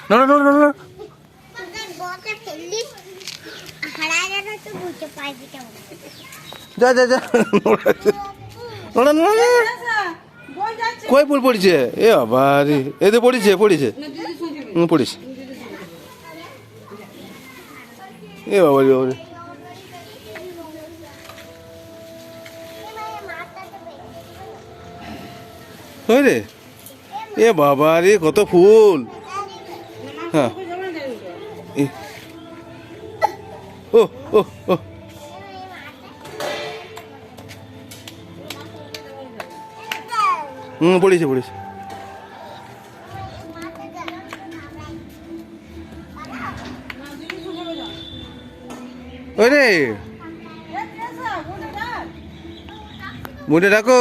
না না না না যা যা যা না না না কই ফুল পড়ছে এ বাবা রে এতে পড়েছে পড়েছে পড়েছে এ বাবা রে বাবা রে ওই রে এ বাবা রে কত ফুল হ্যাঁ ও ও ও পড়েছে পড়েছে ওই রে মুন্ডে ডাকো